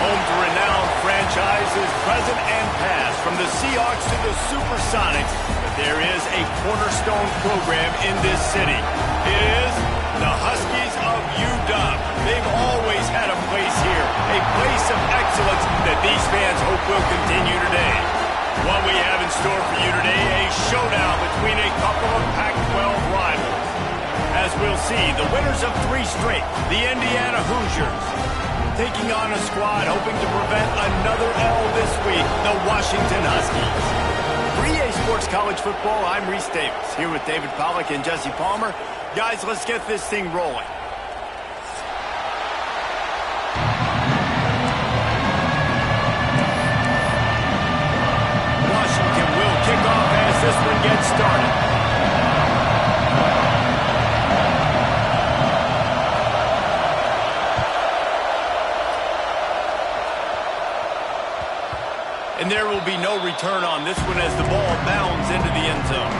home to renowned franchises present and past, from the Seahawks to the Supersonics. But there is a cornerstone program in this city. It is the Huskies of UW. They've always had a place here, a place of excellence that these fans hope will continue today. What we have in store for you today, a showdown between a couple of Pac-12 rivals. As we'll see, the winners of 3 straight, the Indiana Hoosiers, taking on a squad hoping to prevent another L this week, the Washington Huskies. For EA Sports College Football, I'm Reese Davis, here with David Pollack and Jesse Palmer. Guys, let's get this thing rolling. Washington will kick off as this one gets started. And there will be no return on this one as the ball bounds into the end zone.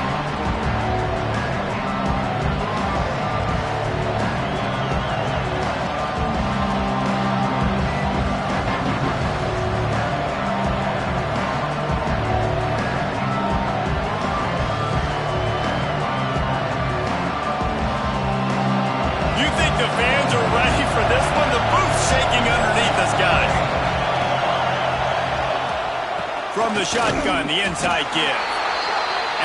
You think the fans are ready for this one? The booth's shaking underneath us, guys. From the shotgun, the inside give.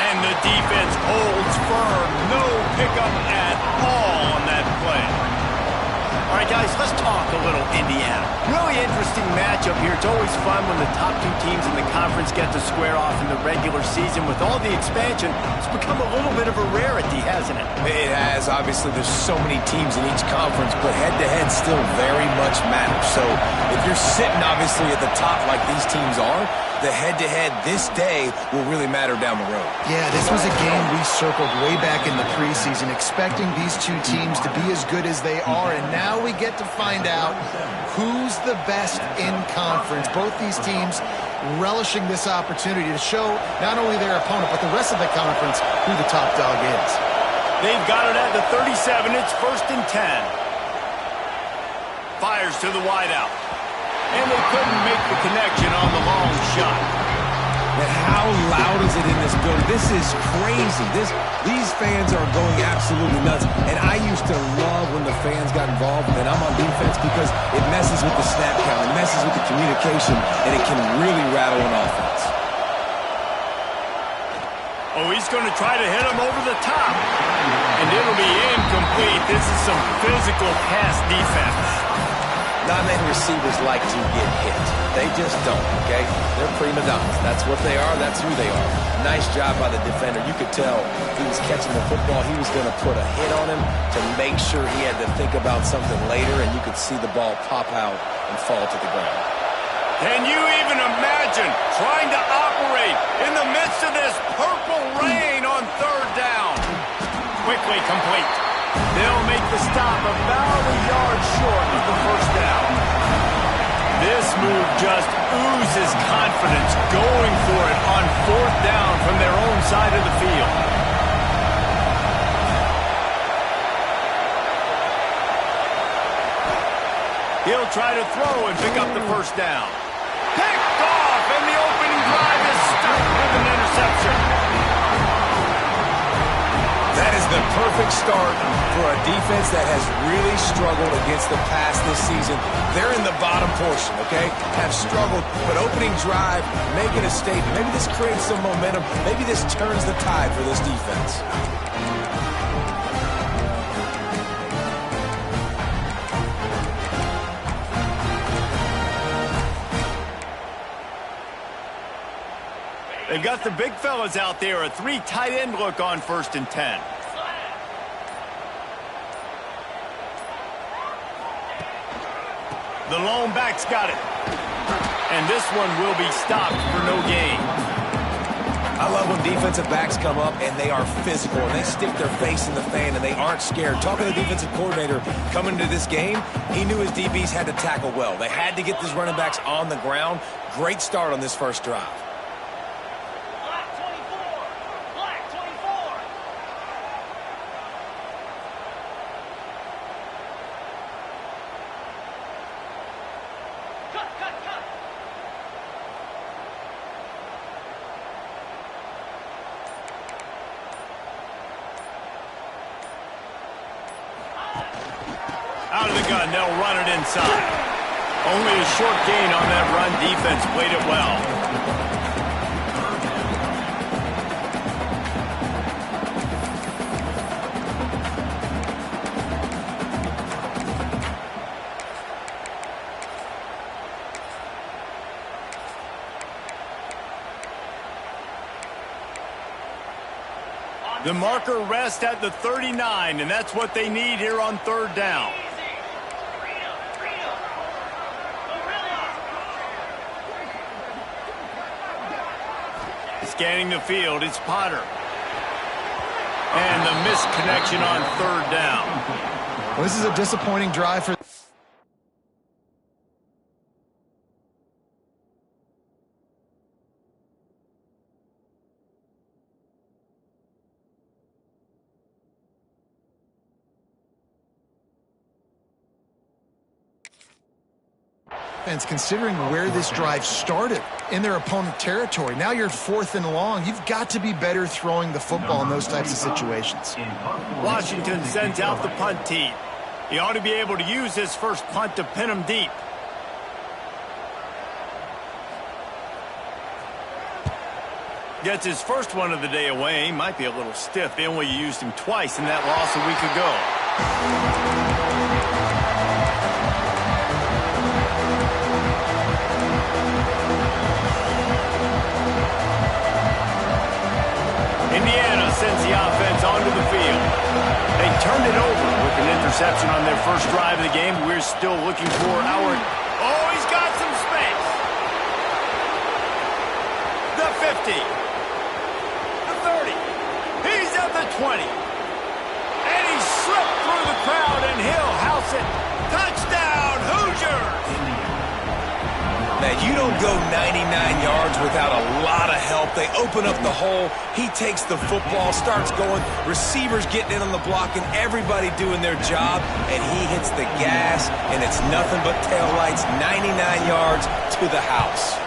And the defense holds firm. No pickup at all on that play. All right, guys, let's talk a little Indiana. Really interesting matchup here. It's always fun when the top 2 teams in the conference get to square off in the regular season. With all the expansion, it's become a little bit of a rarity, hasn't it? It has. Obviously, there's so many teams in each conference, but head-to-head still very much matters. So if you're sitting, obviously, at the top like these teams are, the head-to-head this day will really matter down the road. Yeah, this was a game we circled way back in the preseason, expecting these 2 teams to be as good as they are, and now we get to find out who's the best in conference. Both these teams relishing this opportunity to show not only their opponent, but the rest of the conference who the top dog is. They've got it at the 37. It's 1st and 10. Fires to the wideout. And they couldn't make the connection on the long shot. But how loud is it in this building? This is crazy. These fans are going absolutely nuts. And I used to love when the fans got involved and I'm on defense because it messes with the snap count, it messes with the communication, and it can really rattle an offense. Oh, he's going to try to hit him over the top. And it'll be incomplete. This is some physical pass defense. Not many receivers like to get hit. They just don't, okay? They're prima donnas. That's what they are. That's who they are. Nice job by the defender. You could tell he was catching the football. He was going to put a hit on him to make sure he had to think about something later, and you could see the ball pop out and fall to the ground. Can you even imagine trying to operate in the midst of this purple rain on 3rd down? Quickly complete. They'll make the stop about a yard short of the 1st down. This move just oozes confidence, going for it on 4th down from their own side of the field. He'll try to throw and pick up the 1st down. Picked off, and the opening drive is stuck with an interception. That is the perfect start for a defense that has really struggled against the pass this season. They're in the bottom portion, okay? Have struggled, but opening drive, making a statement. Maybe this creates some momentum. Maybe this turns the tide for this defense. They've got the big fellas out there, a 3 tight end look on 1st and 10. The lone back's got it. And this one will be stopped for no gain. I love when defensive backs come up and they are physical and they stick their face in the fan and they aren't scared. Talking to the defensive coordinator coming into this game, he knew his DBs had to tackle well. They had to get these running backs on the ground. Great start on this first drive. Cut. the gun. They'll run it inside. Only a short gain on that run. Defense played it well. The marker rests at the 39, and that's what they need here on third down. Scanning the field, it's Potter. And the missed connection on third down. Well, this is a disappointing drive for... considering where this drive started in their opponent territory. Now you're 4th and long. You've got to be better throwing the football in those types of situations. Washington sends out the punt team. He ought to be able to use his first punt to pin him deep. Gets his first one of the day away. He might be a little stiff. They only used him twice in that loss a week ago. Indiana sends the offense onto the field. They turned it over with an interception on their first drive of the game. We're still looking for our... Oh, he's got some space. The 50. The 30. He's at the 20. And he slipped through the crowd, and he'll house it. Touchdown, Hoosiers! Man, you don't go 99 yards without a lot of help. They open up the hole. He takes the football, starts going. Receivers getting in on the block, and everybody doing their job. And he hits the gas, and it's nothing but tail lights. 99 yards to the house.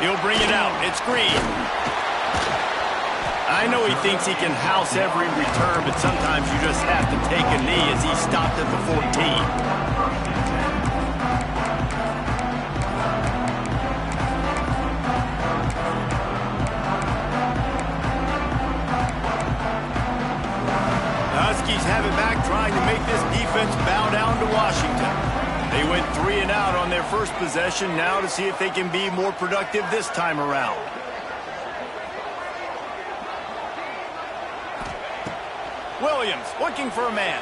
He'll bring it out. It's Green. I know he thinks he can house every return, but sometimes you just have to take a knee as he stopped at the 14. The Huskies have it back, trying to make this defense bow down to Washington. They went 3 and out on their first possession, now to see if they can be more productive this time around. Williams looking for a man.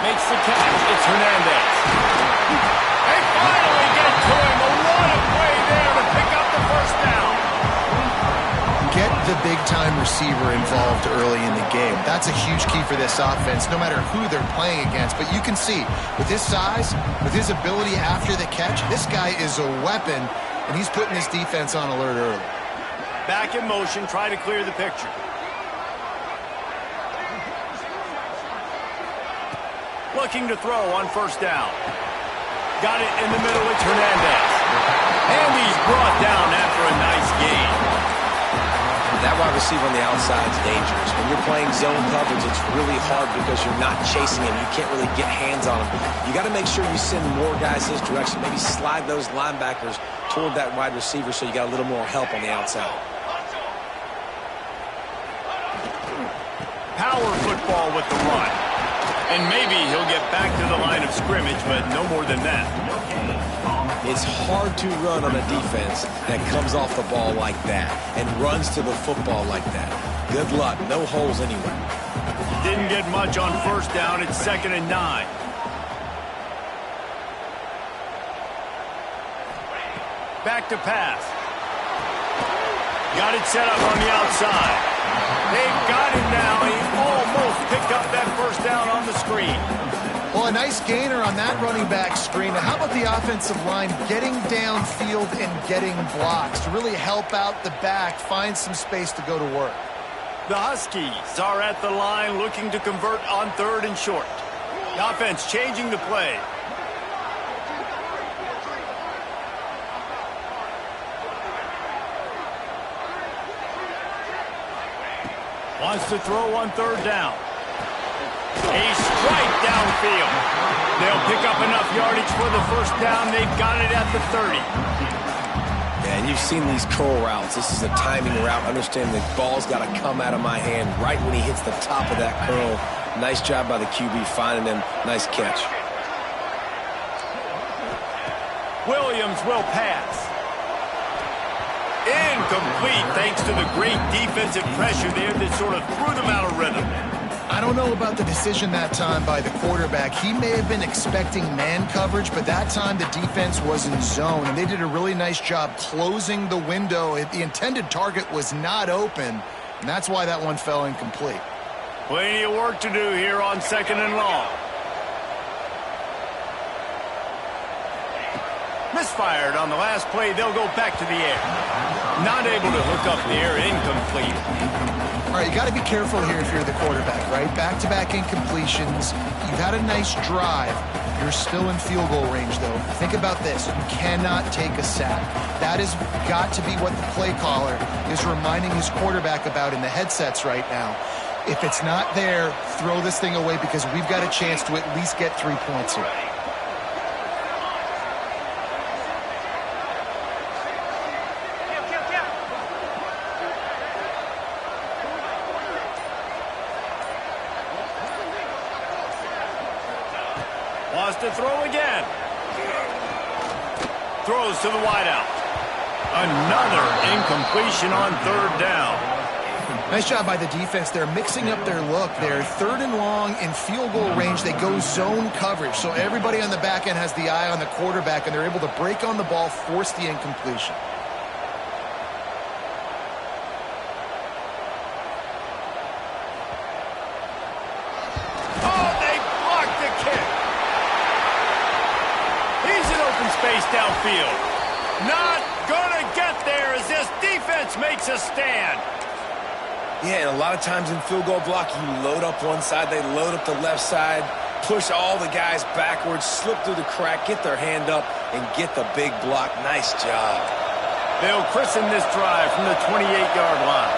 Makes the catch. It's Hernandez. They finally get to him. What a play there to pick up the first down. Get the big-time receiver involved early in the game. That's a huge key for this offense, no matter who they're playing against. But you can see, with his size, with his ability after the catch, this guy is a weapon, and he's putting his defense on alert early. Back in motion, try to clear the picture. Looking to throw on first down. Got it in the middle. It's Hernandez. And he's brought down after a nice gain. That wide receiver on the outside is dangerous. When you're playing zone coverage, it's really hard because you're not chasing him. You can't really get hands on him. You got to make sure you send more guys his direction. Maybe slide those linebackers toward that wide receiver so you got a little more help on the outside. Power football with the run. And maybe he'll get back to the line of scrimmage, but no more than that. It's hard to run on a defense that comes off the ball like that and runs to the football like that. Good luck. No holes anywhere. Didn't get much on first down. It's 2nd and 9. Back to pass. Got it set up on the outside. They've got him now. He almost picked up that first down on the screen. Well, a nice gainer on that running back screen. Now, how about the offensive line getting downfield and getting blocks to really help out the back, find some space to go to work? The Huskies are at the line looking to convert on 3rd and short. The offense changing the play. Wants to throw on third down. A strike downfield. They'll pick up enough yardage for the first down. They've got it at the 30. Yeah, and you've seen these curl routes. This is a timing route. Understand the ball's got to come out of my hand right when he hits the top of that curl. Nice job by the QB finding him. Nice catch. Williams will pass. Incomplete thanks to the great defensive pressure there that sort of threw them out of rhythm. I don't know about the decision that time by the quarterback. He may have been expecting man coverage, but that time the defense was in zone, and they did a really nice job closing the window. The intended target was not open, and that's why that one fell incomplete. Plenty of work to do here on 2nd and long. Misfired on the last play. They'll go back to the air. Not able to hook up there. Incomplete. All right, you got to be careful here if you're the quarterback, right? Back-to-back incompletions. You've had a nice drive. You're still in field goal range, though. Think about this. You cannot take a sack. That has got to be what the play caller is reminding his quarterback about in the headsets right now. If it's not there, throw this thing away because we've got a chance to at least get 3 points here. Wants to throw again. Throws to the wideout. Another incompletion on third down. Nice job by the defense. They're mixing up their look. They're 3rd and long in field goal range. They go zone coverage. So everybody on the back end has the eye on the quarterback, and they're able to break on the ball, force the incompletion. Oh, they blocked the kick. He's in open space downfield. Not gonna get there as this defense makes a stand. Yeah, and a lot of times in field goal block, you load up one side, they load up the left side, push all the guys backwards, slip through the crack, get their hand up, and get the big block. Nice job. They'll christen this drive from the 28-yard line.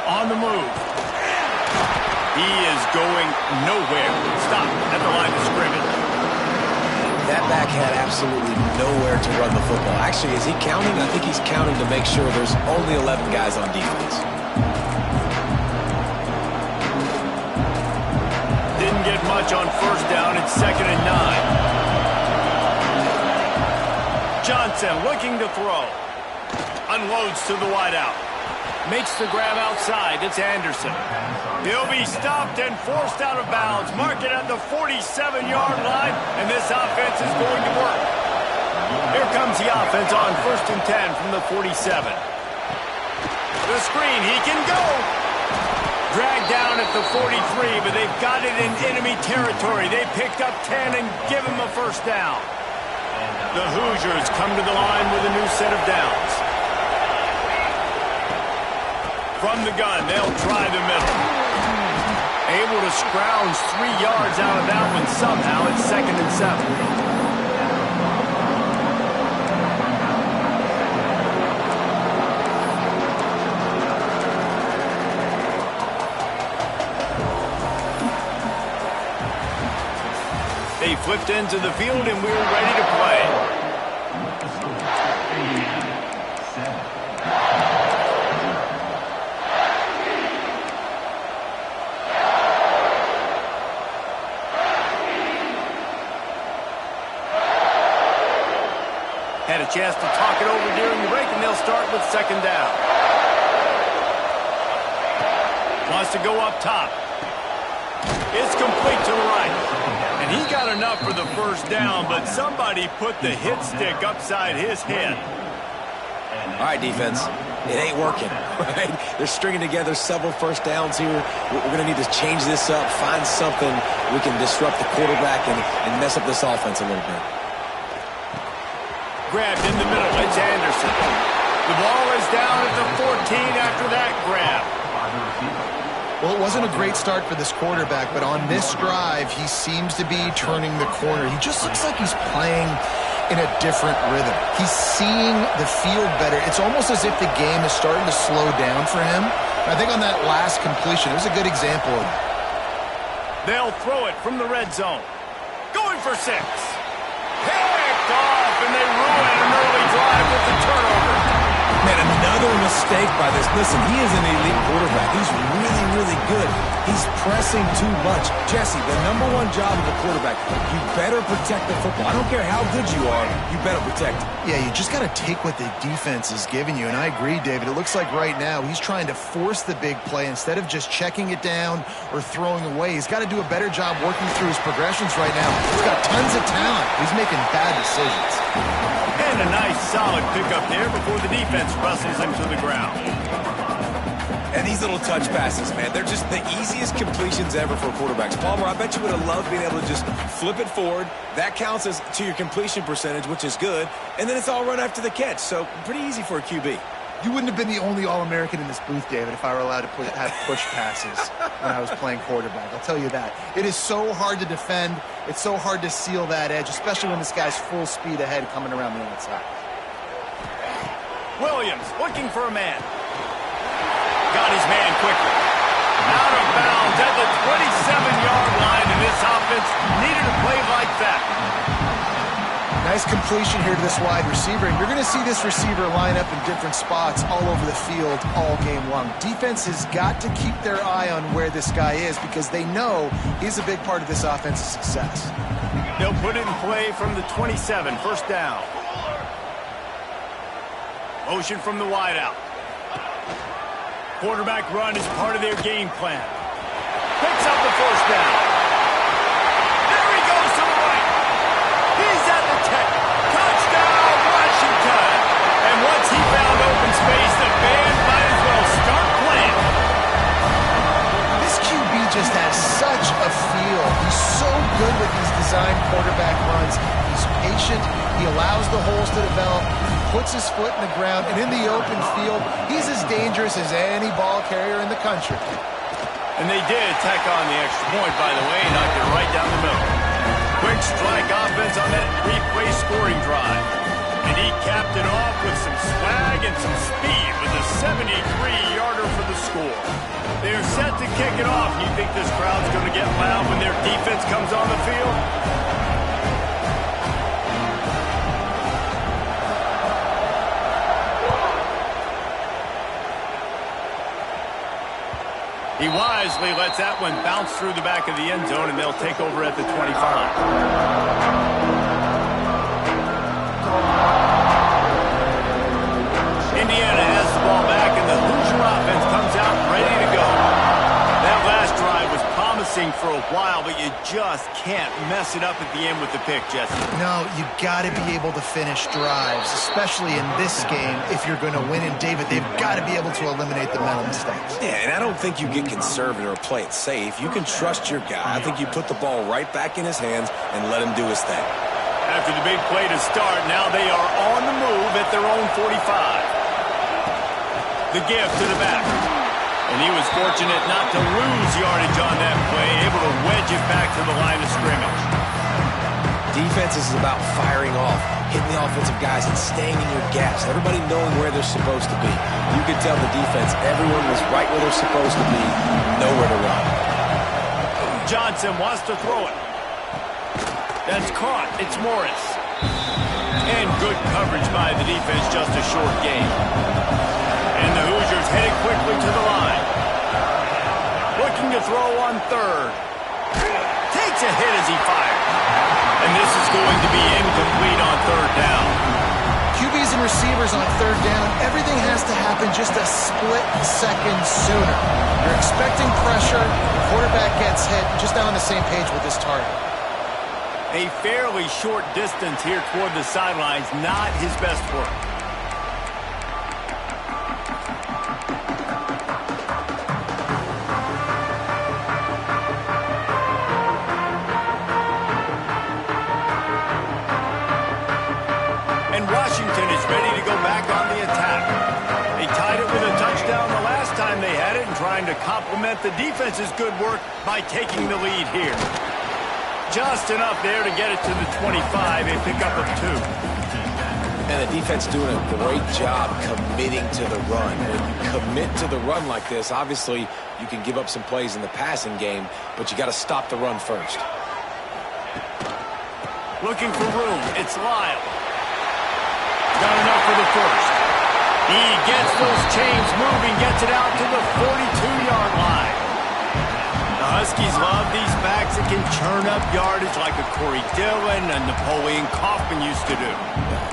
On the move. He is going nowhere. Stop at the line of scrimmage. That back had absolutely nowhere to run the football. Actually, is he counting? I think he's counting to make sure there's only 11 guys on defense. Didn't get much on first down. It's 2nd and 9. Johnson looking to throw. Unloads to the wideout. Makes the grab outside. It's Anderson. He'll be stopped and forced out of bounds. Mark it at the 47-yard line, and this offense is going to work. Here comes the offense on 1st and 10 from the 47. The screen, he can go. Dragged down at the 43, but they've got it in enemy territory. They picked up 10 and give him a first down. The Hoosiers come to the line with a new set of downs. From the gun, they'll try the middle. Able to scrounge 3 yards out of that one somehow. It's 2nd and 7. They flipped into the field and we're ready to play. Had a chance to talk it over during the break, and they'll start with 2nd down. Wants to go up top. It's complete to the right. And he got enough for the first down, but somebody put the hit stick upside his head. All right, defense. It ain't working, right? They're stringing together several first downs here. We're going to need to change this up, find something we can disrupt the quarterback and mess up this offense a little bit. Grabbed in the middle. It's Anderson. The ball is down at the 14 after that grab. Well, it wasn't a great start for this quarterback, but on this drive, he seems to be turning the corner. He just looks like he's playing in a different rhythm. He's seeing the field better. It's almost as if the game is starting to slow down for him. I think on that last completion, it was a good example of that. They'll throw it from the red zone. Going for 6. Picked off, and they ruin an early drive with the turnover. Man, another mistake by this. Listen, he is an elite quarterback. He's really, really good. He's pressing too much. Jesse, the #1 job of a quarterback, you better protect the football. I don't care how good you are, you better protect it. Yeah, you just got to take what the defense is giving you. And I agree, David. It looks like right now he's trying to force the big play instead of just checking it down or throwing away. He's got to do a better job working through his progressions right now. He's got tons of talent. He's making bad decisions. And a nice solid pickup there before the defense wrestles him to the ground. And these little touch passes, man, they're just the easiest completions ever for quarterbacks. Palmer, I bet you would have loved being able to just flip it forward. That counts as to your completion percentage, which is good. And then it's all run after the catch. So pretty easy for a QB. You wouldn't have been the only All-American in this booth, David, if I were allowed to have push passes when I was playing quarterback. I'll tell you that. It is so hard to defend. It's so hard to seal that edge, especially when this guy's full speed ahead coming around the outside. Williams looking for a man. Got his man quickly. Out of bounds at the 27-yard line, and this offense needed a play like that. Nice completion here to this wide receiver, and you're going to see this receiver line up in different spots all over the field all game long. Defense has got to keep their eye on where this guy is because they know he's a big part of this offense's success. They'll put it in play from the 27, first down. Motion from the wideout. Quarterback run is part of their game plan. Picks up the first down. There he goes to the right. He's at the 10. Touchdown, Washington. And once he found open space, the band might as well start playing. This QB just has such a feel. He's so good with these design quarterback runs. He's patient. He allows the holes to develop. Puts his foot in the ground, and in the open field, he's as dangerous as any ball carrier in the country. And they did tack on the extra point, by the way, and knocked it right down the middle. Quick strike offense on that three-play scoring drive. And he capped it off with some swag and some speed with a 73-yarder for the score. They're set to kick it off. You think this crowd's going to get loud when their defense comes on the field? He wisely lets that one bounce through the back of the end zone, and they'll take over at the 25. Indiana has the ball back, and the Hoosier offense comes out ready to go. That last drive was promising for a while, but you just can't mess it up at the end with the pick, Jesse. No, you got to be able to finish drives, especially in this game. If you're going to win, and David, they've got to be able to eliminate the mental mistakes. Yeah, and I don't think you get conservative or play it safe. You can trust your guy. I think you put the ball right back in his hands and let him do his thing. After the big play to start, now they are on the move at their own 45. The give to the back. And he was fortunate not to lose yardage on that play, able to wedge it back to the line of scrimmage. Defense is about firing off, hitting the offensive guys and staying in your gaps. Everybody knowing where they're supposed to be. You could tell the defense, everyone was right where they're supposed to be, nowhere to run. Johnson wants to throw it. That's caught. It's Morris. And good coverage by the defense, just a short game. And the Hoosiers headed quickly to the line. Looking to throw on third. Takes a hit as he fires. And this is going to be incomplete on third down. QBs and receivers on third down, everything has to happen just a split second sooner. You're expecting pressure, the quarterback gets hit, just not on the same page with this target. A fairly short distance here toward the sidelines, not his best work. Washington is ready to go back on the attack. They tied it with a touchdown the last time they had it and trying to complement the defense's good work by taking the lead here. Just enough there to get it to the 25, a pickup of 2. And the defense doing a great job committing to the run. When you commit to the run like this, obviously you can give up some plays in the passing game, but you got to stop the run first. Looking for room, it's Lyle. Got enough for the first. He gets those chains moving, gets it out to the 42-yard line. The Huskies love these backs that can churn up yardage like a Corey Dillon and Napoleon Kaufman used to do.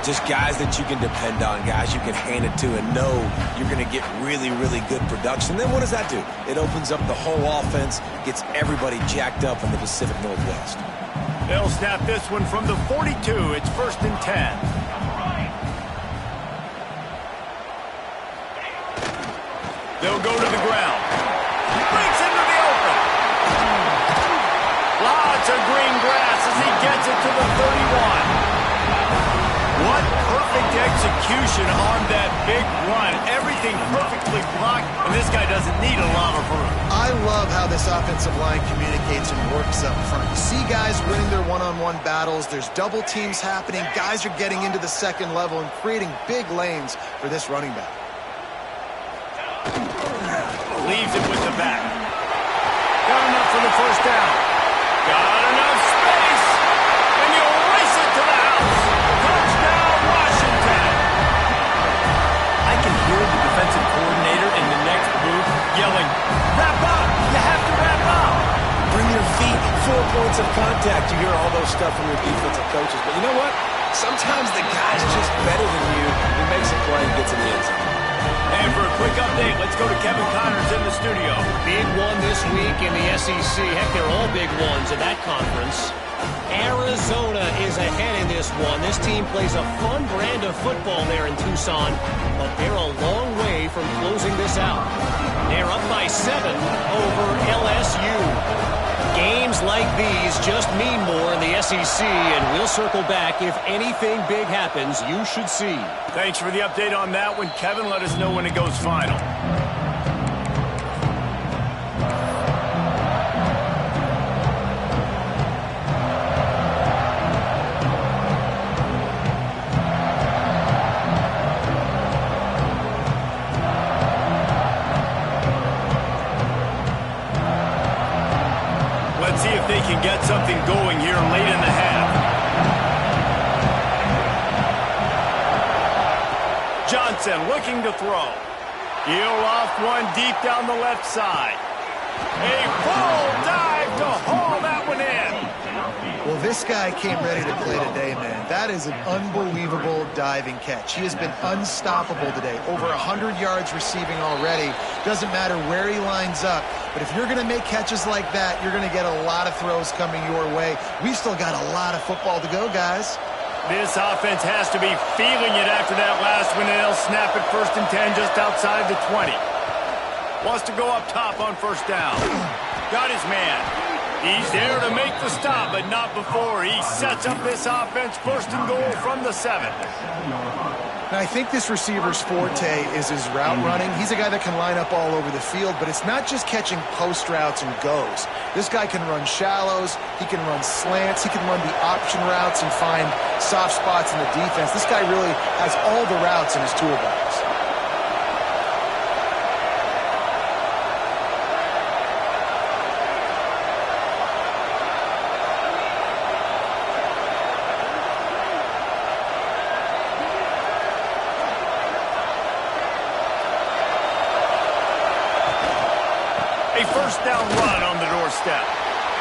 Just guys that you can depend on, guys you can hand it to and know you're going to get really, really good production. Then what does that do? It opens up the whole offense, gets everybody jacked up in the Pacific Northwest. They'll snap this one from the 42. It's 1st and 10. They'll go to the ground. Breaks into the open. Lots of green grass as he gets it to the 31. What perfect execution on that big run. Everything perfectly blocked, and this guy doesn't need a lot of room. I love how this offensive line communicates and works up front. You see guys winning their one-on-one battles. There's double teams happening. Guys are getting into the second level and creating big lanes for this running back. Leaves it with the back. Got enough for the first down. Got enough space. And you race it to the house. Touchdown, Washington. I can hear the defensive coordinator in the next booth yelling, wrap up. You have to wrap up. Bring your feet, 4 points of contact. You hear all those stuff from your defensive coaches. But you know what? Sometimes the guy's just better than you. He makes a play and gets in the end zone. And for a quick update, let's go to Kevin Connors in the studio. Big one this week in the SEC. Heck, they're all big ones in that conference. Arizona is ahead in this one. This team plays a fun brand of football there in Tucson, but they're a long way from closing this out. They're up by 7 over LSU. Games like these just mean more in the SEC, and we'll circle back. If anything big happens, you should see. Thanks for the update on that one, Kevin. Let us know when it goes final. Let's see if they can get something going here late in the half. Johnson looking to throw. He'll off one deep down the left side. A full dive to haul that one in. Well, this guy came ready to play today, man. That is an unbelievable diving catch. He has been unstoppable today. Over 100 yards receiving already. Doesn't matter where he lines up. But if you're going to make catches like that, you're going to get a lot of throws coming your way. We've still got a lot of football to go, guys. This offense has to be feeling it after that last one, and they'll snap it 1st and 10 just outside the 20. Wants to go up top on 1st down. Got his man. He's there to make the stop, but not before. He sets up this offense 1st and goal from the 7. Now, I think this receiver's forte is his route running. He's a guy that can line up all over the field, but it's not just catching post routes and goes. This guy can run shallows, he can run slants, he can run the option routes and find soft spots in the defense. This guy really has all the routes in his toolbox. A 1st down run on the doorstep.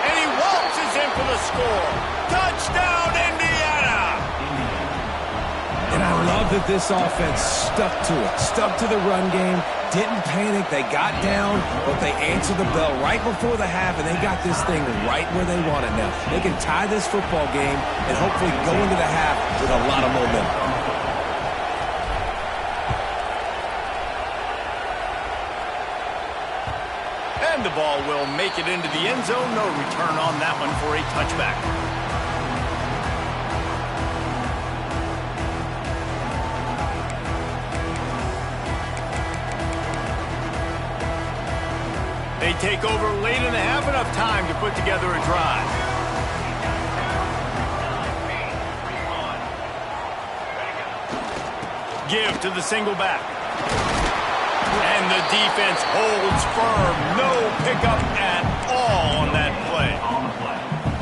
And he waltzes in for the score. Touchdown, Indiana! And I love that this offense stuck to it, stuck to the run game, didn't panic. They got down, but they answered the bell right before the half, and they got this thing right where they want it now. They can tie this football game and hopefully go into the half with a lot of momentum. And the ball will make it into the end zone. No return on that one for a touchback. take over late in the half, enough time to put together a drive. Give to the single back. And the defense holds firm. No pickup at all on that play.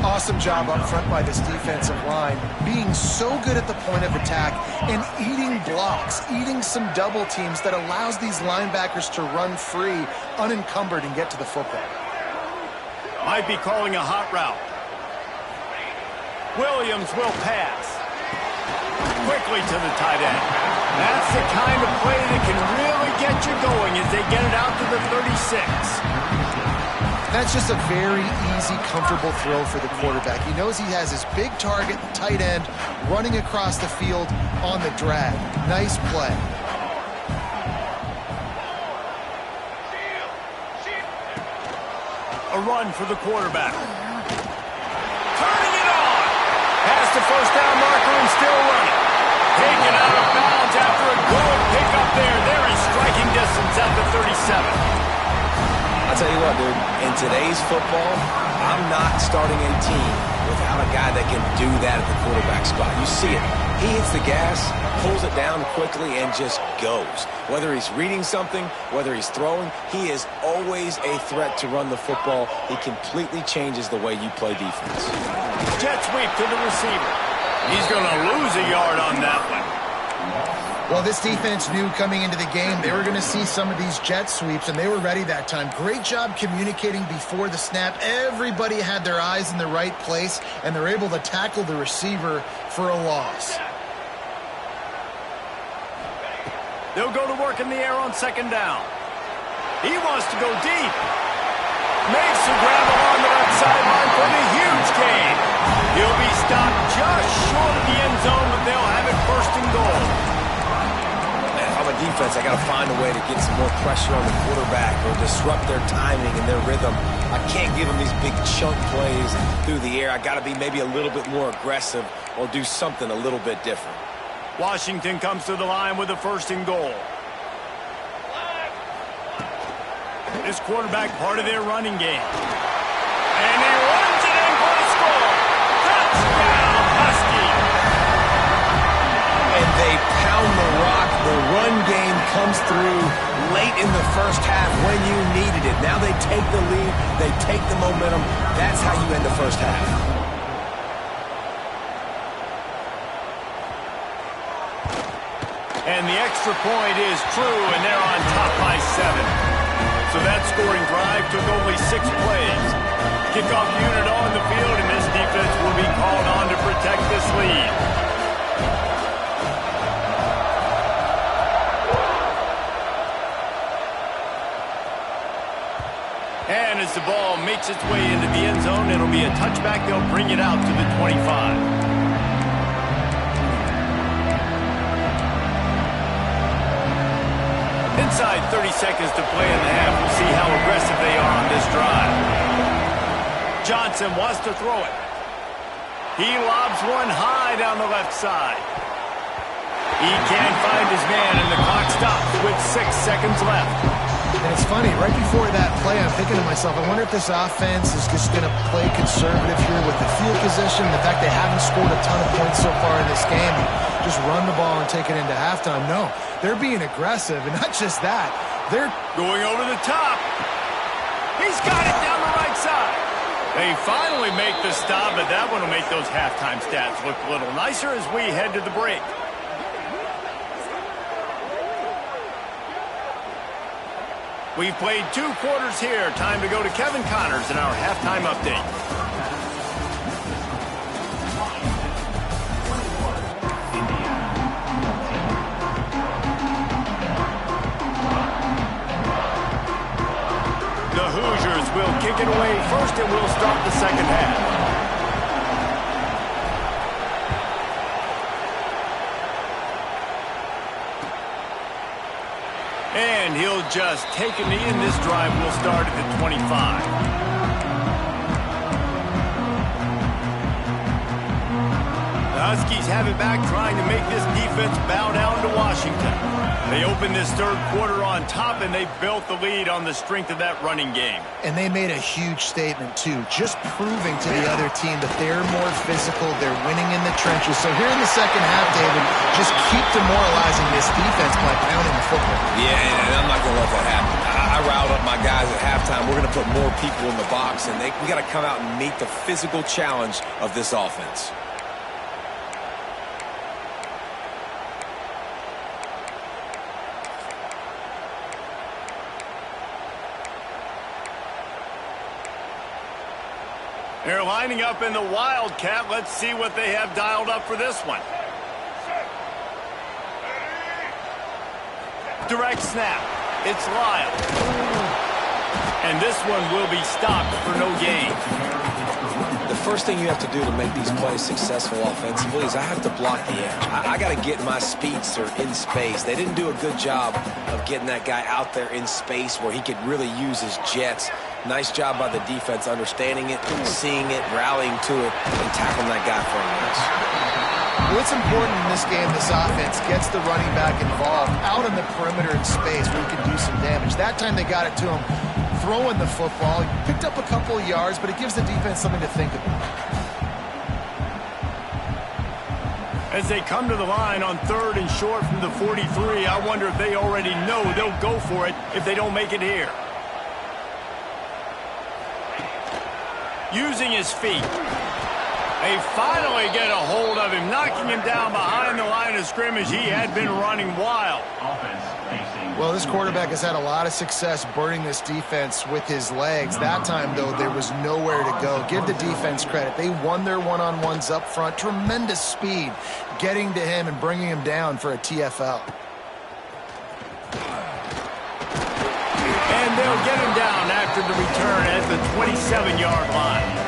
Awesome job up front by this defensive line, being so good at the point of attack and eating blocks, eating some double teams that allows these linebackers to run free, unencumbered, and get to the football. Might be calling a hot route. Williams will pass. Quickly to the tight end. That's the kind of play that can really get you going as they get it out to the 36. That's just a very easy, comfortable throw for the quarterback. He knows he has his big target, the tight end, running across the field on the drag. Nice play. A run for the quarterback. Turning it on. Past the first down marker and still running. Taken out of bounds after a good pickup there. They're in striking distance at the 37. I'll tell you what, dude, in today's football, I'm not starting a team without a guy that can do that at the quarterback spot. You see it. He hits the gas, pulls it down quickly, and just goes. Whether he's reading something, whether he's throwing, he is always a threat to run the football. He completely changes the way you play defense. Jet sweep to the receiver. He's going to lose a yard on that one. Well, this defense knew coming into the game they were going to see some of these jet sweeps, and they were ready that time. Great job communicating before the snap. Everybody had their eyes in the right place, and they're able to tackle the receiver for a loss. They'll go to work in the air on second down. He wants to go deep. Makes the grab along the left sideline for the huge gain. He'll be stopped just short of the end zone, but they'll have it first and goal. Defense, I got to find a way to get some more pressure on the quarterback or disrupt their timing and their rhythm. I can't give them these big chunk plays through the air. I got to be maybe a little bit more aggressive or do something a little bit different. Washington comes to the line with a first and goal. This quarterback part of their running game. And he runs it in for a score. Touchdown, Husky. And they pound the rock. The run game comes through late in the first half when you needed it. Now they take the lead. They take the momentum. That's how you end the first half. And the extra point is true, and they're on top by 7. So that scoring drive took only 6 plays. Kickoff unit on the field, and this defense will be called on to protect this lead. And as the ball makes its way into the end zone, it'll be a touchback. They'll bring it out to the 25. Inside 30 seconds to play in the half. We'll see how aggressive they are on this drive. Johnson wants to throw it. He lobs one high down the left side. He can't find his man, and the clock stops with 6 seconds left. And it's funny, right before that play, I'm thinking to myself, I wonder if this offense is just going to play conservative here with the field position, the fact they haven't scored a ton of points so far in this game, just run the ball and take it into halftime. No, they're being aggressive, and not just that, they're going over the top. He's got it down the right side. They finally make the stop, but that one will make those halftime stats look a little nicer as we head to the break. We've played 2 quarters here. Time to go to Kevin Connors in our halftime update. The Hoosiers will kick it away first, and we'll start the second half. And he'll just take a knee, and this drive will start at the 25. The Huskies have it back, trying to make this defense bow down to Washington. They opened this third quarter on top, and they built the lead on the strength of that running game. And they made a huge statement, too, just proving to the other team that they're more physical, they're winning in the trenches. So here in the second half, David, just keep demoralizing this defense by pounding the football. Yeah, and I'm not going to let that happen. I riled up my guys at halftime. We're going to put more people in the box, and we got to come out and meet the physical challenge of this offense. They're lining up in the Wildcat. Let's see what they have dialed up for this one. Direct snap. It's Lyle. And this one will be stopped for no gain. The first thing you have to do to make these plays successful offensively is I have to block the edge. I got to get my speedster in space. They didn't do a good job of getting that guy out there in space where he could really use his jets. Nice job by the defense understanding it, seeing it, rallying to it, and tackling that guy for a loss. What's important in this game, this offense gets the running back involved out on the perimeter in space where he can do some damage. That time they got it to him throwing the football. He picked up a couple of yards, but it gives the defense something to think about. As they come to the line on 3rd and short from the 43, I wonder if they already know they'll go for it if they don't make it here. Using his feet. They finally get a hold of him, knocking him down behind the line of scrimmage. He had been running wild. Well, this quarterback has had a lot of success burning this defense with his legs. That time, though, there was nowhere to go. Give the defense credit. They won their one-on-ones up front. Tremendous speed getting to him and bringing him down for a TFL. And they'll get him down after the return at the 27-yard line.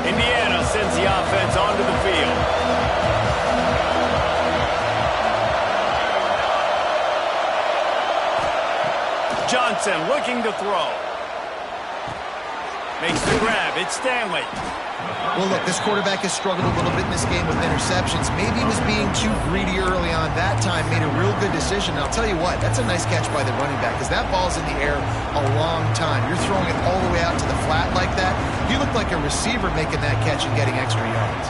Indiana sends the offense onto the field. Johnson looking to throw. Makes the grab. It's Stanley. Well, look, this quarterback has struggled a little bit in this game with interceptions. Maybe he was being too greedy early on. That time made a real good decision. And I'll tell you what, that's a nice catch by the running back because that ball's in the air a long time. You're throwing it all the way out to the flat like that. You look like a receiver making that catch and getting extra yards.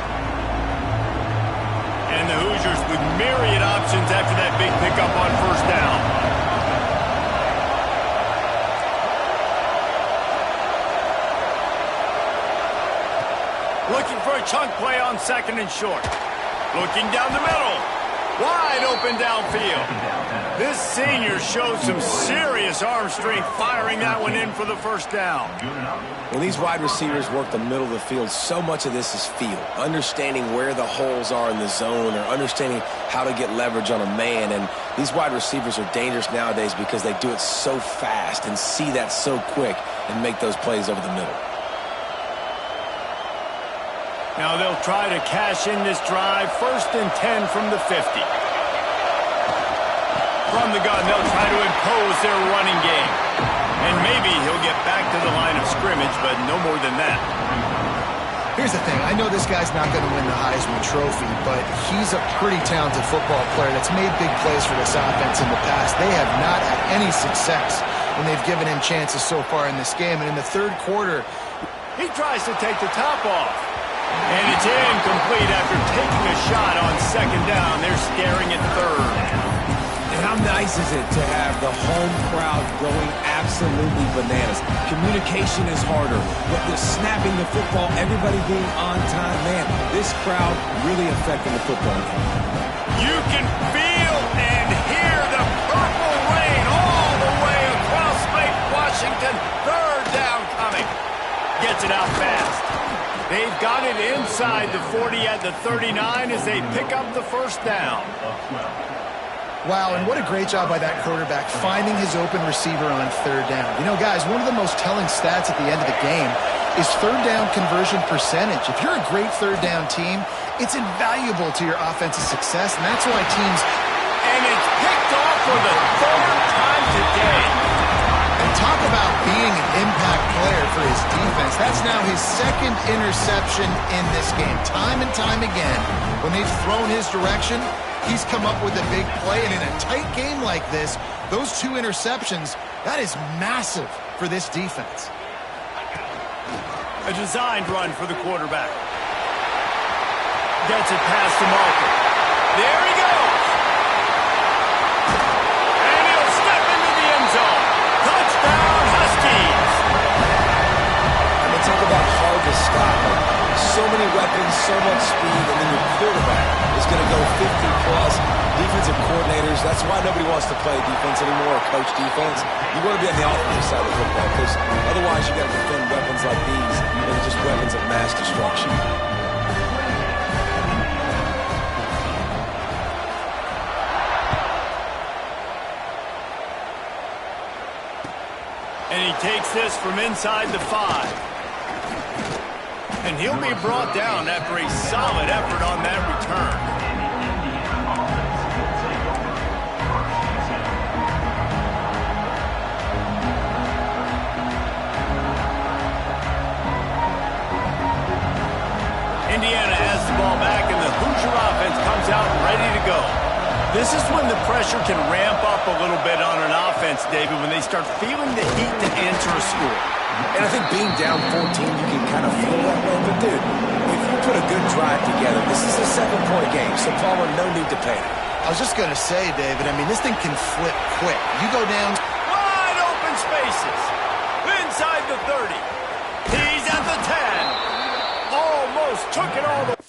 And the Hoosiers with myriad options after that big pickup on 1st down. Looking for a chunk play on 2nd and short. Looking down the middle. Wide open downfield. This senior showed some serious arm strength firing that one in for the 1st down. When these wide receivers work the middle of the field, so much of this is feel. Understanding where the holes are in the zone or understanding how to get leverage on a man. And these wide receivers are dangerous nowadays because they do it so fast and see that so quick and make those plays over the middle. Now they'll try to cash in this drive. 1st and 10 from the 50. From the gun, they'll try to impose their running game. And maybe he'll get back to the line of scrimmage, but no more than that. Here's the thing. I know this guy's not going to win the Heisman Trophy, but he's a pretty talented football player that's made big plays for this offense in the past. They have not had any success when they've given him chances so far in this game. And in the 3rd quarter, he tries to take the top off. And it's incomplete after taking a shot on 2nd down. They're staring at 3rd. And how nice is it to have the home crowd going absolutely bananas? Communication is harder, but the snapping the football, everybody being on time, man, this crowd really affecting the football game. You can feel and hear the purple rain all the way across Lake Washington. 3rd down coming. Gets it out fast. They've got it inside the 40 at the 39 as they pick up the 1st down. Wow, and what a great job by that quarterback finding his open receiver on 3rd down. You know, guys, one of the most telling stats at the end of the game is 3rd down conversion percentage. If you're a great 3rd down team, it's invaluable to your offensive success, and that's why teams... And it's picked off for the 3rd time today. And talk about being an impact player for his defense. That's now his second interception in this game. Time and time again, when they've thrown his direction, he's come up with a big play. And in a tight game like this, those 2 interceptions, that is massive for this defense. A designed run for the quarterback. Gets it past the marker. There he goes. And he'll step into the end zone. Touchdown, Huskies. I mean, talk about hard to stop. So many weapons, so much speed, and then your quarterback is going to go 50-plus. Defensive coordinators, that's why nobody wants to play defense anymore or coach defense. You want to be on the offensive side of the football because otherwise you got to defend weapons like these. They're just weapons of mass destruction. And he takes this from inside the 5. And he'll be brought down after a solid effort on that return. Indiana has the ball back, and the Hoosier offense comes out ready to go. This is when the pressure can ramp up a little bit on an offense, David, when they start feeling the heat to answer a score. And I think being down 14, you can kind of feel that way. But, dude, if you put a good drive together, this is a 7-point game, so Palmer, no need to panic. I was just going to say, David, I mean, this thing can flip quick. You go down. Wide open spaces. Inside the 30. He's at the 10. Almost took it all the way.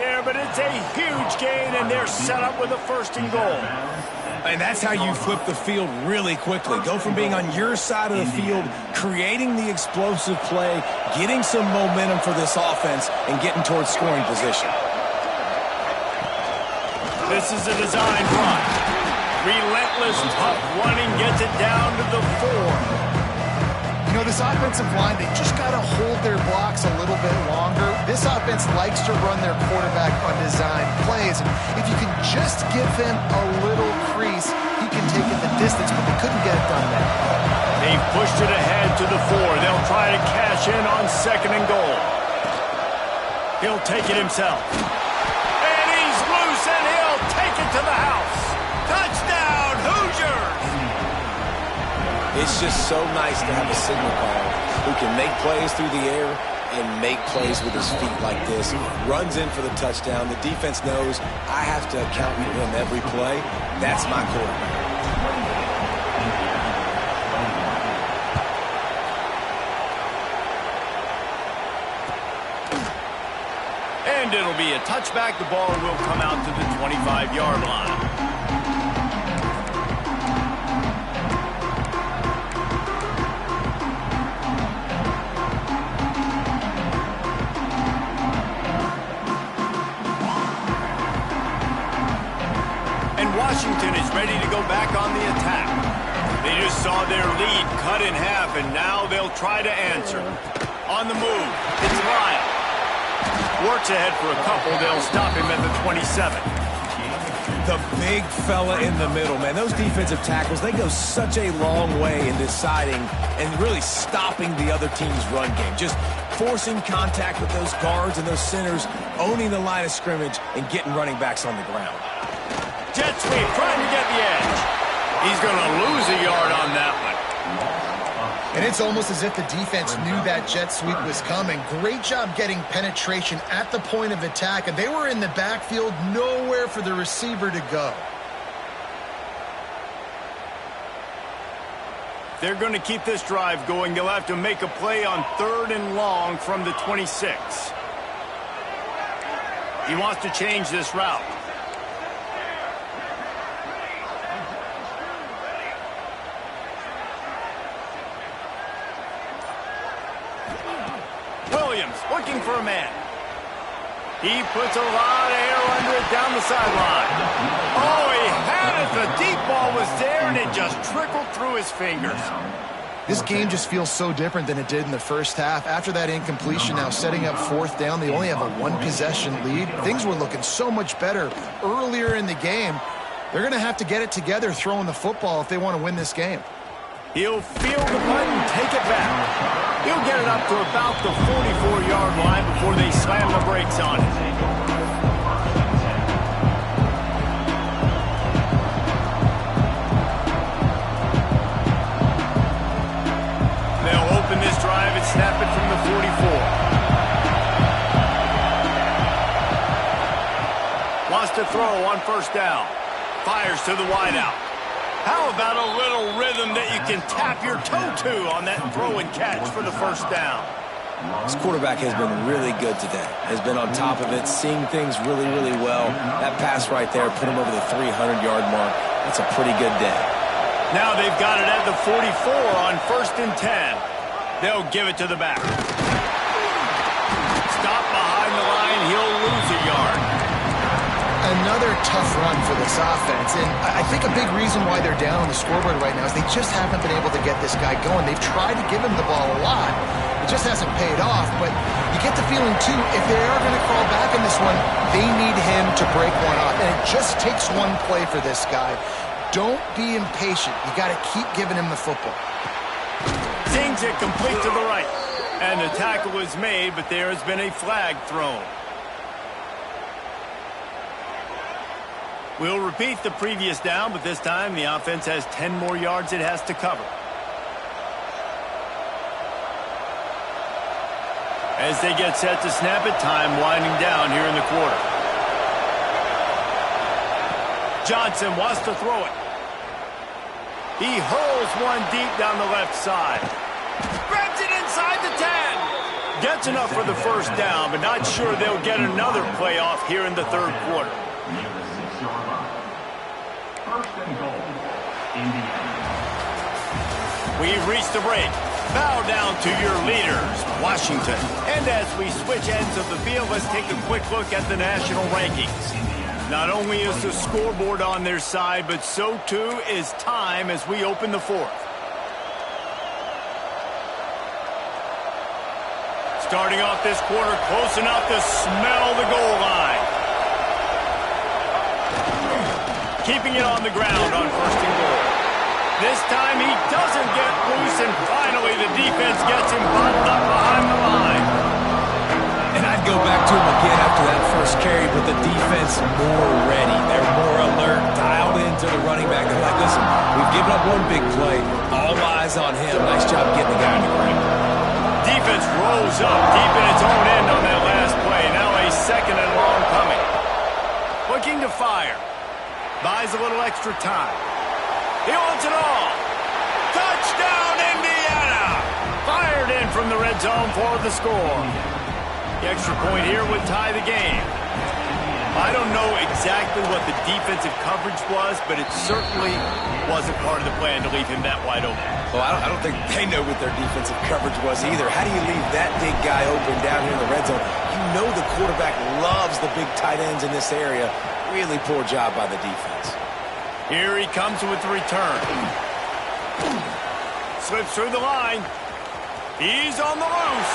Yeah, but it's a huge gain, and they're set up with a 1st and goal. And that's how you flip the field really quickly. Go from being on your side of the field, creating the explosive play, getting some momentum for this offense, and getting towards scoring position. This is a designed run. Relentless, tough running gets it down to the 4. You know, this offensive line, they just got to hold their blocks a little bit longer. This offense likes to run their quarterback on design plays. And if you can just give him a little crease, he can take it the distance, but they couldn't get it done there. They've pushed it ahead to the 4. They'll try to cash in on 2nd and goal. He'll take it himself. And he's loose, and he'll take it to the house. Touchdown, Hoosiers! It's just so nice to have a signal caller who can make plays through the air and make plays with his feet like this. Runs in for the touchdown. The defense knows I have to account for him every play. That's my quarterback. And it'll be a touchback. The ball will come out to the 25-yard line. Washington is ready to go back on the attack. They just saw their lead cut in half, and now they'll try to answer. On the move, it's Lyle. Works ahead for a couple. They'll stop him at the 27. The big fella in the middle, man. Those defensive tackles, they go such a long way in deciding and really stopping the other team's run game. Just forcing contact with those guards and those centers, owning the line of scrimmage, and getting running backs on the ground. Jet sweep, trying to get the edge. He's going to lose a yard on that one. And it's almost as if the defense knew that jet sweep was coming. Great job getting penetration at the point of attack, and they were in the backfield, nowhere for the receiver to go. they're going to keep this drive going, they'll have to make a play on 3rd and long from the 26. He wants to change this route. Williams looking for a man. He puts a lot of air under it down the sideline. Oh, he had it. The deep ball was there, and it just trickled through his fingers. This game just feels so different than it did in the first half. After that incompletion, now setting up 4th down, they only have a 1-possession lead. Things were looking so much better earlier in the game. They're going to have to get it together throwing the football if they want to win this game. He'll field the punt and take it back. He'll get it up to about the 44-yard line before they slam the brakes on it. They'll open this drive and snap it from the 44. Wants to throw on 1st down. Fires to the wideout. How about a little rhythm that you can tap your toe to on that throw and catch for the 1st down? This quarterback has been really good today. Has been on top of it, seeing things really, really well. That pass right there put him over the 300-yard mark. That's a pretty good day. Now they've got it at the 44 on 1st and 10. They'll give it to the back. Stop behind the line. He'll lose a yard. Another tough run for this offense, and I think a big reason why they're down on the scoreboard right now is they just haven't been able to get this guy going. They've tried to give him the ball a lot. It just hasn't paid off, but you get the feeling, too, if they are going to crawl back in this one, they need him to break one off, and it just takes one play for this guy. Don't be impatient. You got to keep giving him the football. Sings it complete to the right, and the tackle is made, but there has been a flag thrown. We'll repeat the previous down, but this time the offense has 10 more yards it has to cover. As they get set to snap it, time winding down here in the quarter. Johnson wants to throw it. He hurls one deep down the left side. Grabs it inside the 10. Gets enough for the 1st down, but not sure they'll get another play off here in the 3rd quarter. We've reached the break. Bow down to your leaders, Washington. And as we switch ends of the field, let's take a quick look at the national rankings. Not only is the scoreboard on their side, but so too is time as we open the 4th. Starting off this quarter, close enough to smell the goal line. Keeping it on the ground on 1st and goal. This time he doesn't get loose, and finally the defense gets him bottled up behind the line. And I'd go back to him again after that first carry, but the defense more ready. They're more alert, dialed into the running back. They're like, listen, we've given up one big play. All eyes on him. Nice job getting the guy on the ground. Defense rolls up deep in its own end on that last play. Now a 2nd and long coming. Looking to fire. Buys a little extra time. He wants it all. Touchdown, Indiana! Fired in from the red zone for the score. The extra point here would tie the game. I don't know exactly what the defensive coverage was, but it certainly wasn't part of the plan to leave him that wide open. Well, I don't think they know what their defensive coverage was either. How do you leave that big guy open down here in the red zone? You know the quarterback loves the big tight ends in this area. Really poor job by the defense. Here he comes with the return. Slips through the line. He's on the loose.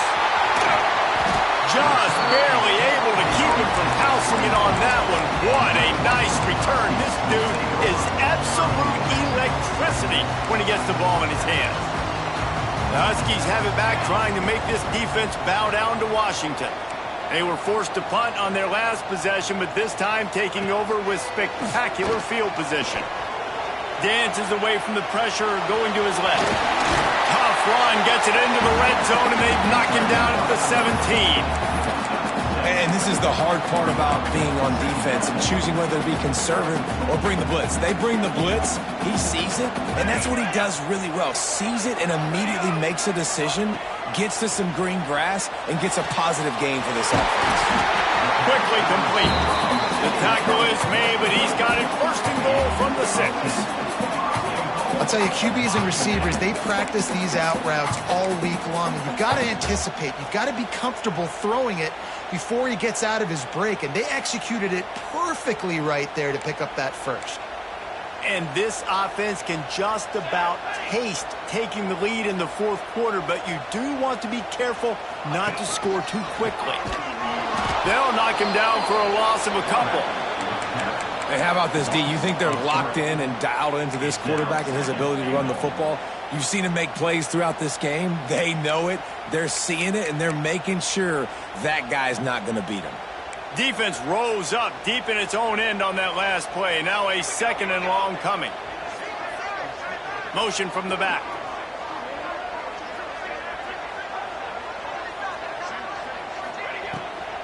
Just barely able to keep him from housing it on that one. What a nice return. This dude is absolute electricity when he gets the ball in his hands. The Huskies have it back, trying to make this defense bow down to Washington. They were forced to punt on their last possession, but this time taking over with spectacular field position. Dances away from the pressure, going to his left. Tough run, gets it into the red zone, and they knock him down at the 17. And this is the hard part about being on defense and choosing whether to be conservative or bring the blitz. They bring the blitz, he sees it, and that's what he does really well. Sees it and immediately makes a decision, gets to some green grass, and gets a positive gain for this offense. Quickly complete. The tackle is made, but he's got it first and goal from the 6. I'll tell you, QBs and receivers, they practice these out routes all week long. And you've got to anticipate. You've got to be comfortable throwing it before he gets out of his break. And they executed it perfectly right there to pick up that first. And this offense can just about taste taking the lead in the fourth quarter, but you do want to be careful not to score too quickly. They'll knock him down for a loss of a couple. Hey, how about this, D? You think they're locked in and dialed into this quarterback and his ability to run the football? You've seen him make plays throughout this game. They know it. They're seeing it, and they're making sure that guy's not going to beat him. Defense rose up deep in its own end on that last play. Now a second and long coming. Motion from the back.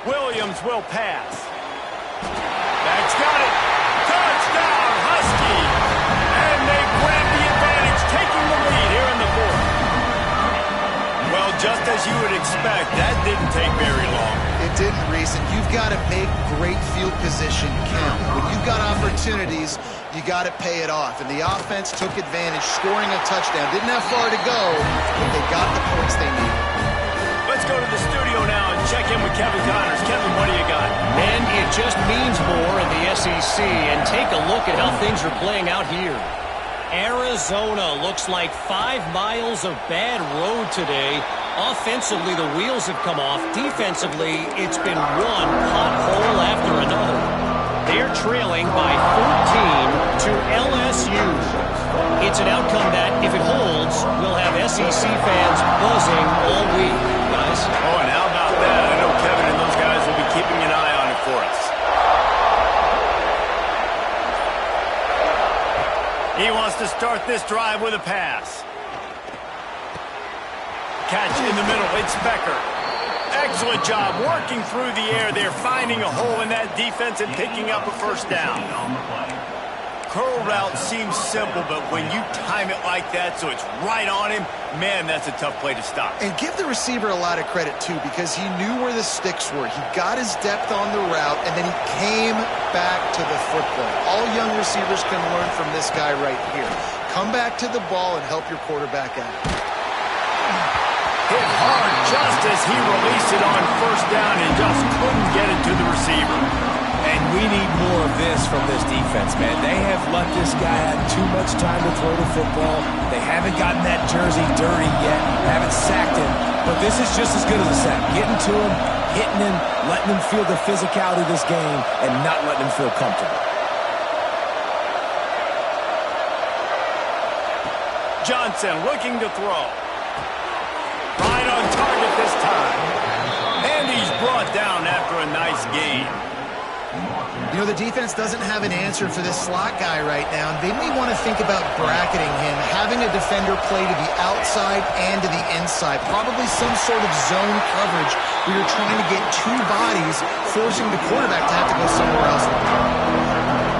Williams will pass. That's got it. Touchdown, Husky. And they grab the advantage, taking the lead here in the fourth. Well, just as you would expect, that didn't take very long. It didn't, Reese, and you've got to make great field position count. When you've got opportunities, you got to pay it off. And the offense took advantage, scoring a touchdown. Didn't have far to go, but they got the points they needed. Let's go to the studio now and check in with Kevin Connors. Kevin, what do you got? And it just means more in the SEC. And take a look at how things are playing out here. Arizona looks like 5 miles of bad road today. Offensively, the wheels have come off. Defensively, it's been one pothole after another. They're trailing by 14 to LSU. It's an outcome that, if it holds, will have SEC fans buzzing all week, guys. Oh, and how about that? I know Kevin and those guys will be keeping an eye on it for us. He wants to start this drive with a pass. Catch in the middle. It's Becker. Excellent job working through the air there, finding a hole in that defense and picking up a first down. Curl route seems simple, but when you time it like that so it's right on him, man, that's a tough play to stop. And give the receiver a lot of credit, too, because he knew where the sticks were. He got his depth on the route, and then he came back to the football. All young receivers can learn from this guy right here. Come back to the ball and help your quarterback out. Hit hard just as he released it on first down and just couldn't get it to the receiver. And we need more of this from this defense, man. They have let this guy have too much time to throw the football. They haven't gotten that jersey dirty yet, haven't sacked him. But this is just as good as a sack. Getting to him, hitting him, letting him feel the physicality of this game, and not letting him feel comfortable. Johnson looking to throw. Right on target this time. And he's brought down after a nice gain. You know, the defense doesn't have an answer for this slot guy right now. They may want to think about bracketing him, having a defender play to the outside and to the inside. Probably some sort of zone coverage where you're trying to get 2 bodies, forcing the quarterback to have to go somewhere else.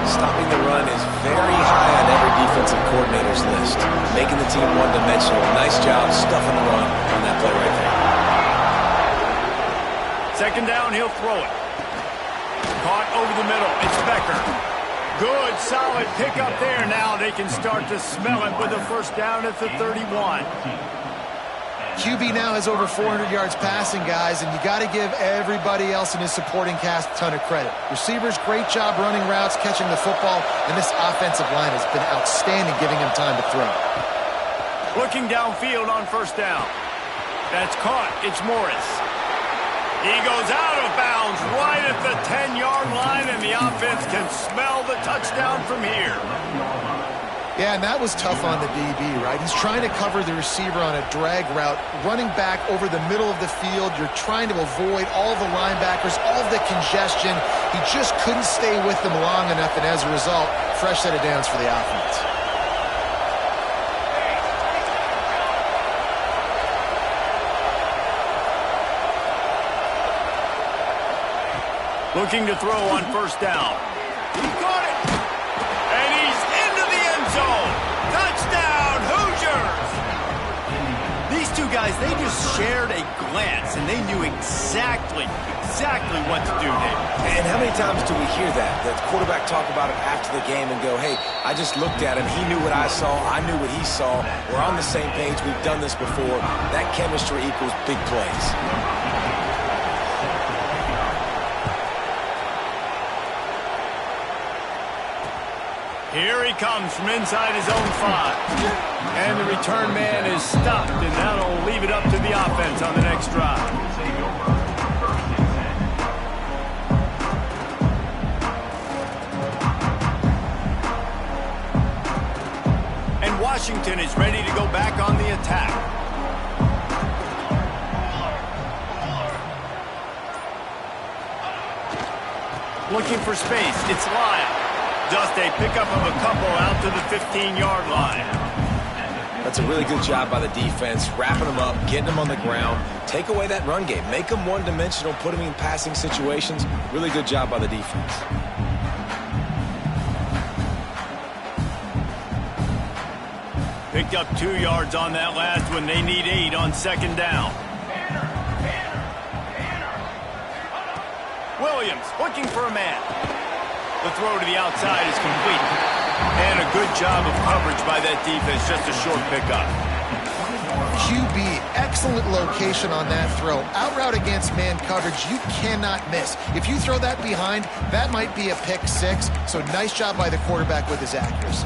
Stopping the run is very high on every defensive coordinator's list. Making the team one-dimensional. Nice job stuffing the run on that play right there. Second down, he'll throw it. Caught over the middle. It's Becker. Good, solid pickup there. Now they can start to smell it with a first down at the 31. QB now has over 400 yards passing, guys, and you got to give everybody else in his supporting cast a ton of credit. Receivers, great job running routes, catching the football, and this offensive line has been outstanding, giving him time to throw. Looking downfield on first down. That's caught. It's Morris. He goes out of bounds right at the 10-yard line, and the offense can smell the touchdown from here. Yeah, and that was tough on the DB, right? He's trying to cover the receiver on a drag route, running back over the middle of the field. You're trying to avoid all the linebackers, all the congestion. He just couldn't stay with them long enough, and as a result, fresh set of downs for the offense. Looking to throw on first down. He caught it. And he's into the end zone. Touchdown, Hoosiers! These two guys, they just shared a glance, and they knew exactly what to do, Dave. And how many times do we hear that? The quarterback talk about it after the game and go, hey, I just looked at him. He knew what I saw. I knew what he saw. We're on the same page. We've done this before. That chemistry equals big plays. Here he comes from inside his own 5. And the return man is stopped, and that'll leave it up to the offense on the next drive. And Washington is ready to go back on the attack. Looking for space, it's Lyle. Just a pickup of a couple out to the 15-yard line. That's a really good job by the defense, wrapping them up, getting them on the ground. Take away that run game. Make them one-dimensional, put them in passing situations. Really good job by the defense. Picked up 2 yards on that last one. They need 8 on second down. Williams looking for a man. The throw to the outside is complete. And a good job of coverage by that defense. Just a short pickup. QB, excellent location on that throw. Out route against man coverage, you cannot miss. If you throw that behind, that might be a pick 6. So nice job by the quarterback with his accuracy.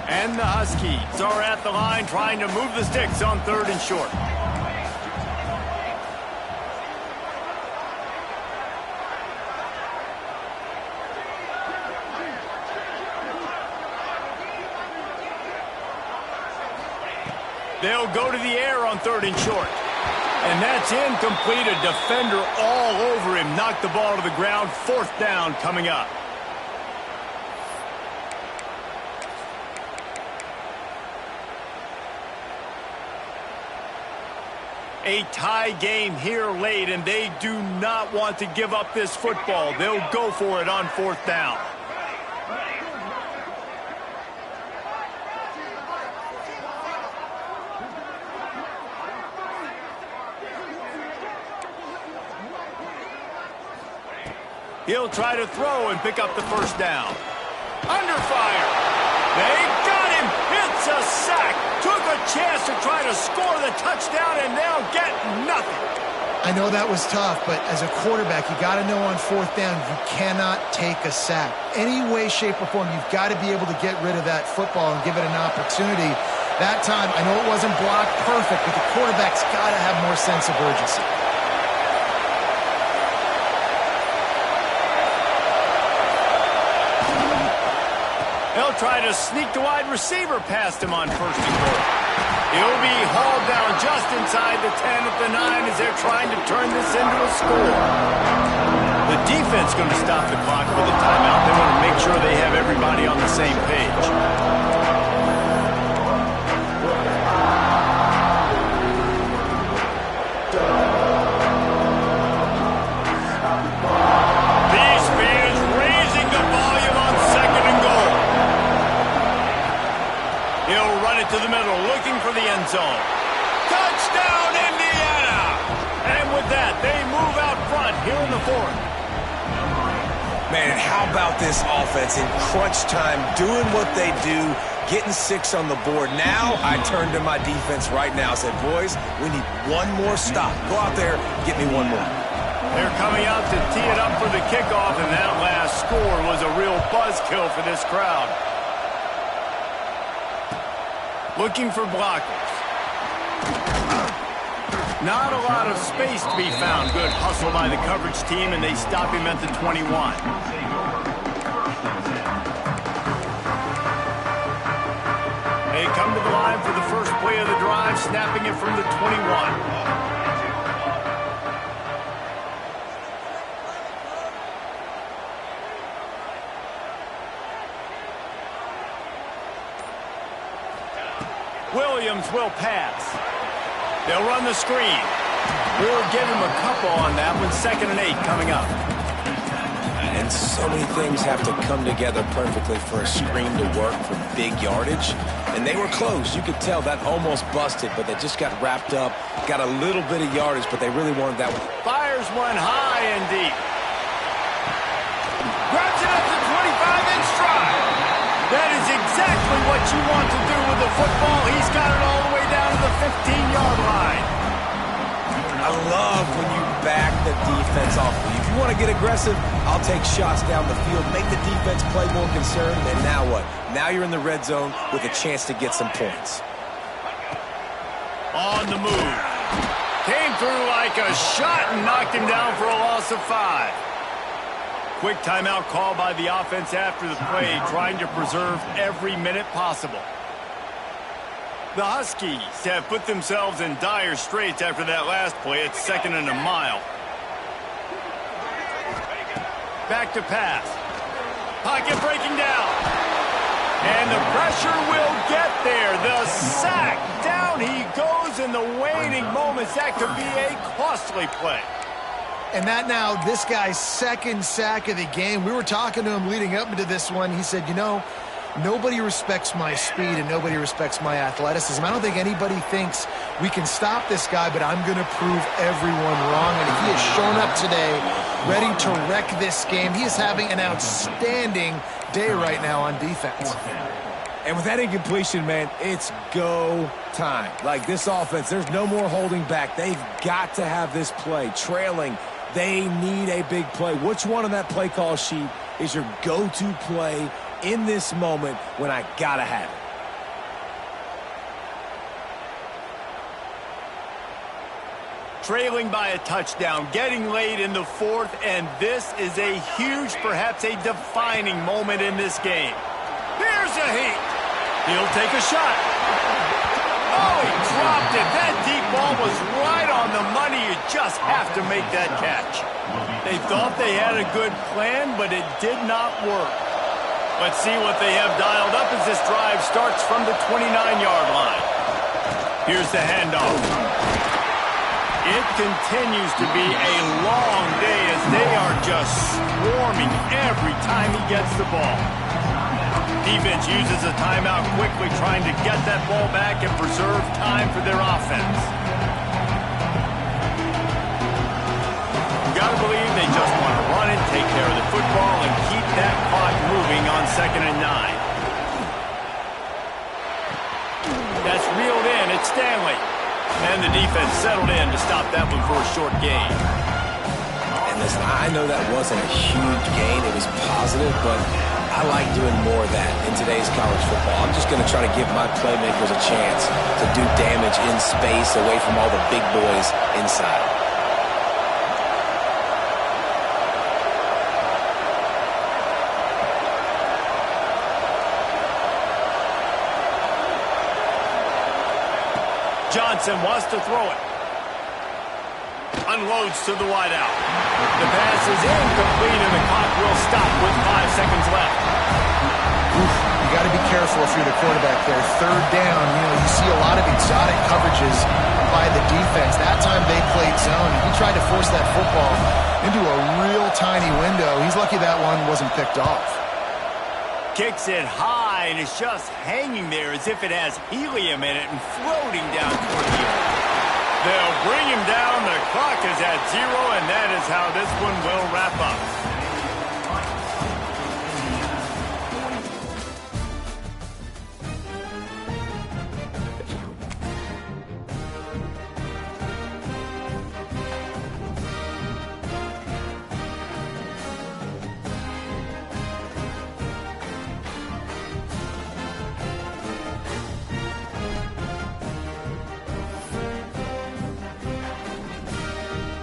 And the Huskies are at the line trying to move the sticks on 3rd and short. They'll go to the air on 3rd and short. And that's incomplete. A defender all over him. Knocked the ball to the ground. 4th down coming up. A tie game here late, and they do not want to give up this football. They'll go for it on 4th down. He'll try to throw and pick up the first down. Under fire. They got him. It's a sack. Took a chance to try to score the touchdown and now get nothing. I know that was tough, but as a quarterback, you got to know on 4th down, you cannot take a sack. Any way, shape, or form, you've got to be able to get rid of that football and give it an opportunity. That time, I know it wasn't blocked perfect, but the quarterback's got to have more sense of urgency. They'll try to sneak the wide receiver past him on 1st and goal. He'll be hauled down just inside the 10 at the 9 as they're trying to turn this into a score. The defense going to stop the clock with a timeout. They want to make sure they have everybody on the same page. These fans raising the volume on 2nd and goal. He'll run it to the middle, looking for the end zone. Touchdown, Indiana! And with that, they move out front here in the 4th. Man, how about this offense in crunch time, doing what they do, getting 6 on the board. Now I turn to my defense right now and said, boys, we need one more stop. Go out there, get me one more. They're coming out to tee it up for the kickoff, and that last score was a real buzzkill for this crowd. Looking for blockers. Not a lot of space to be found. Good hustle by the coverage team, and they stop him at the 21. They come to the line for the first play of the drive, snapping it from the 21. Williams will pass. They'll run the screen. We'll give him a couple on that one. 2nd and 8 coming up. And so many things have to come together perfectly for a screen to work for big yardage. And they were close. You could tell that almost busted, but they just got wrapped up, got a little bit of yardage, but they really wanted that one. Fires one high and deep. Grabs it up to 25 in stride. That is exactly what you want to do with the football. He's got it all the way down to the 15-yard line. I love when you back the defense off. If you want to get aggressive, I'll take shots down the field, make the defense play more concerned, and now what? Now you're in the red zone with a chance to get some points. On the move. Came through like a shot and knocked him down for a loss of 5. Quick timeout call by the offense after the play, trying to preserve every minute possible. The Huskies have put themselves in dire straits after that last play. It's 2nd and a mile. Back to pass. Pocket breaking down. And the pressure will get there. The sack. Down he goes in the waning moments. That could be a costly play. And that now, this guy's 2nd sack of the game. We were talking to him leading up into this one. He said, you know, nobody respects my speed and nobody respects my athleticism. I don't think anybody thinks we can stop this guy, but I'm going to prove everyone wrong. And he has shown up today ready to wreck this game. He is having an outstanding day right now on defense. And with that incompletion, man, it's go time. Like this offense, there's no more holding back. They've got to have this play. Trailing, they need a big play. Which one on that play call sheet is your go-to play in this moment when I gotta have it? Trailing by a touchdown, getting late in the 4th, and this is a huge, perhaps a defining moment in this game. Here's a heat. He'll take a shot. Oh, he dropped it. That deep ball was right on the money. You just have to make that catch. They thought they had a good plan, but it did not work. Let's see what they have dialed up as this drive starts from the 29-yard line. Here's the handoff. It continues to be a long day as they are just swarming every time he gets the ball. Defense uses a timeout quickly, trying to get that ball back and preserve time for their offense. Got to believe they just want to run it, take care of the football, and keep that clock moving on 2nd and 9. That's reeled in. It's Stanley. And the defense settled in to stop that one for a short gain. And listen, I know that wasn't a huge gain. It was positive, but I like doing more of that in today's college football. I'm just going to try to give my playmakers a chance to do damage in space away from all the big boys inside. Johnson wants to throw it. Unloads to the wideout. The pass is incomplete, and the clock will stop with 5 seconds left. You got to be careful if you're the quarterback there. 3rd down, you know, you see a lot of exotic coverages by the defense. That time they played zone. He tried to force that football into a real tiny window. He's lucky that one wasn't picked off. Kicks it high, and it's just hanging there as if it has helium in it and floating down toward the earth. They'll bring him down. The clock is at 0, and that is how this one will wrap up.